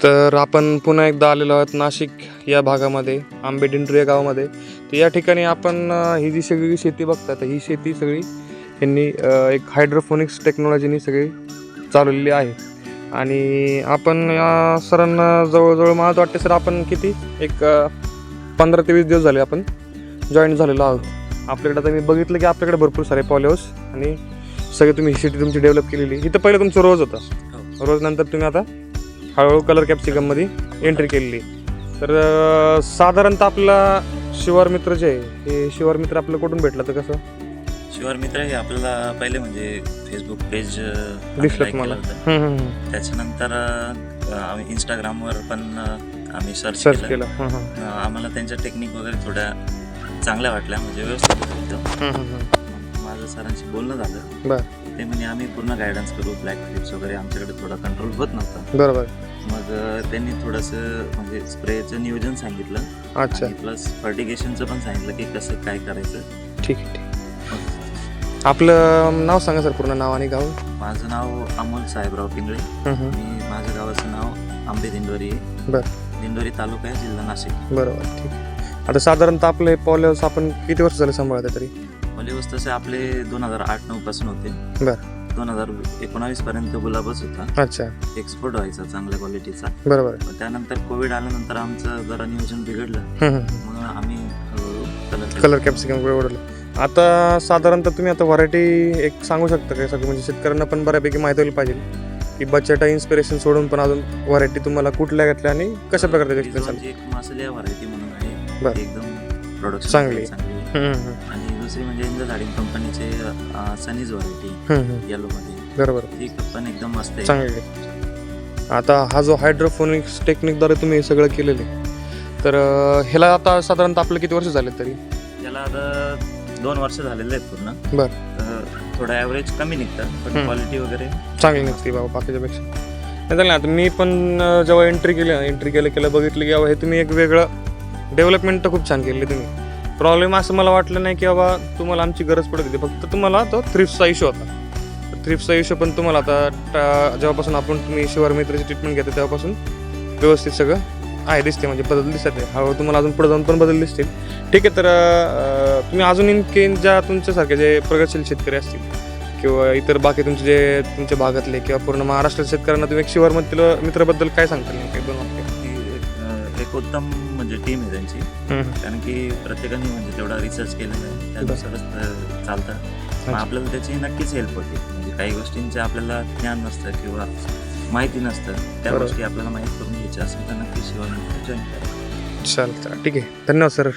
तर आपण पुन्हा एकदा आलेलो आहोत नाशिक या भागामध्ये, आंबे दिंडोरी या गावामध्ये. तर या ठिकाणी आपण ही जी सगळी शेती बघता, तर ही शेती सगळी यांनी एक हायड्रोफोनिक्स टेक्नॉलॉजीनी सगळी चालवलेली आहे. आणि आपण या सरांना जवळजवळ मला वाटते सर आपण किती एक 15 ते 20 दिवस झाले आपण जॉईन झालेलो आहोत. आपल्याकडे आता मी बघितलं की आपल्याकडे भरपूर सारे पॉलिहाऊस आणि सगळे तुम्ही ही शेती तुमची डेव्हलप केलेली. इथं पहिलं तुमचं रोज होतं, रोज नंतर तुम्ही आता हळूहळू कलर कॅप्सिकममध्ये एंट्री केलेली. तर साधारणतः आपला शिवार मित्र जे आहे हे शिवार मित्र आपलं कुठून भेटलं तर कसं? शिवार मित्र हे आपल्याला पहिले म्हणजे फेसबुक पेज दिसलं मला. त्याच्यानंतर आम्ही इंस्टाग्रामवर पण आम्ही सर्च केलं. आम्हाला त्यांच्या टेक्निक वगैरे थोड्या चांगल्या वाटल्या, म्हणजे व्यवस्थित होतं. माझं सरांशी बोलणं झालं, ते म्हणजे आम्ही पूर्ण गायडन्स करू, ब्लॅक क्लिप्स वगैरे आमच्याकडे थोडा कंट्रोल होत नव्हता. बरोबर. मग त्यांनी थोडंसं म्हणजे स्प्रेचं नियोजन सांगितलं. अच्छा. प्लस फर्टिगेशनचं पण सांगितलं की कसं काय करायचं. ठीक आहे. आपलं नाव सांगा सर, पूर्ण नाव आणि गाव. माझं नाव अमोल साहेबराव पिंगळे. मी माझ्या गावाचं नाव आंबे दिंडोरी आहे. बरं. दिंडोरी तालुका आहे, जिल्हा नाशिक. बरोबर. ठीक आहे. आता साधारणतः आपले पॉलिहाऊस आपण किती वर्ष झाले सांभाळते तरी? पॉलिहाऊस तसे आपले 2008-9 पासून होते. बरं. 2019 पर्यंत गुलाबच होता. अच्छा. एक्सपोर्ट व्हायचा चांगल्या क्वालिटीचा. बरोबर. त्यानंतर कोविड आल्यानंतर आमचं जरा नियोजन बिघडलं, मग आम्ही कलर कॅप्सिकम ओढलं. आता साधारणतः तुम्ही आता व्हरायटी एक सांगू शकता का सगळं, म्हणजे शेतकऱ्यांना पण बऱ्यापैकी माहिती व्हायला पाहिजे की बचेटा इन्स्पिरेशन सोडून पण अजून व्हरायटी तुम्हाला कुठल्या घेतल्या आणि कशा प्रकारे एक्सपिरियन्स? एक मासलिया व्हरायटी म्हणून आहे, बरं. एकदम प्रोडक्शन चांगली. आणि दुसरी म्हणजे इंजन झाडिंग कंपनीचे सनीज व्हरायटी येलो मध्ये. बरोबर. ती पण एकदम मस्त आहे, चांगली. आता हा जो हायड्रोफोनिक्स टेक्निकद्वारे तुम्ही हे सगळं केलेलं आहे, तर ह्याला आता साधारणतः आपलं किती वर्ष झाले तरी? त्याला आता 2 वर्ष झालेले आहेत पूर्ण. बरं. थोडं ॲव्हरेज कमी निघतं, पण क्वालिटी वगैरे चांगली निघते बाबा बाकीच्यापेक्षा. नाही झालं. आता मी पण जेव्हा एंट्री केलं बघितलं की बाबा हे तुम्ही एक वेगळं डेव्हलपमेंट तर खूप छान केली तुम्ही. प्रॉब्लेम असं मला वाटलं नाही की बाबा तुम्हाला आमची गरज पडत होती, फक्त तुम्हाला तो थ्रिफ्टचा इश्यू होता. थ्रिफ्टचा इश्यू पण तुम्हाला आता जेव्हापासून तुम्ही शिवार मित्राची ट्रीटमेंट घेता तेव्हापासून व्यवस्थित सगळं आहे, दिसते, म्हणजे बदल दिसत आहे. हळूहळू तुम्हाला अजून पुढे जाऊन पण बदल दिसतील. ठीक आहे. तर तुम्ही अजून इनकेन ज्या तुमच्यासारखे जे प्रगतशील शेतकरी असतील किंवा इतर बाकी तुमचे जे तुमच्या भागातले किंवा पूर्ण महाराष्ट्रातील शेतकऱ्यांना तुम्ही एक शिवार मित्राबद्दल काय सांगताल? एक 2 वाक्य. एक उत्तम म्हणजे टीम आहे त्यांची, कारण की प्रत्येकाने म्हणजे तेवढा रिसर्च केलेला आहे, त्यानुसारच चालतं. आपल्याला त्याची नक्कीच हेल्प होते. म्हणजे काही गोष्टींचे आपल्याला ज्ञान नसतं किंवा माहिती नसतं, त्या गोष्टी आपल्याला माहीत करून घ्यायच्या असेल तर नक्की शिवार जॉईन करा. चालतं. ठीक आहे. धन्यवाद सर.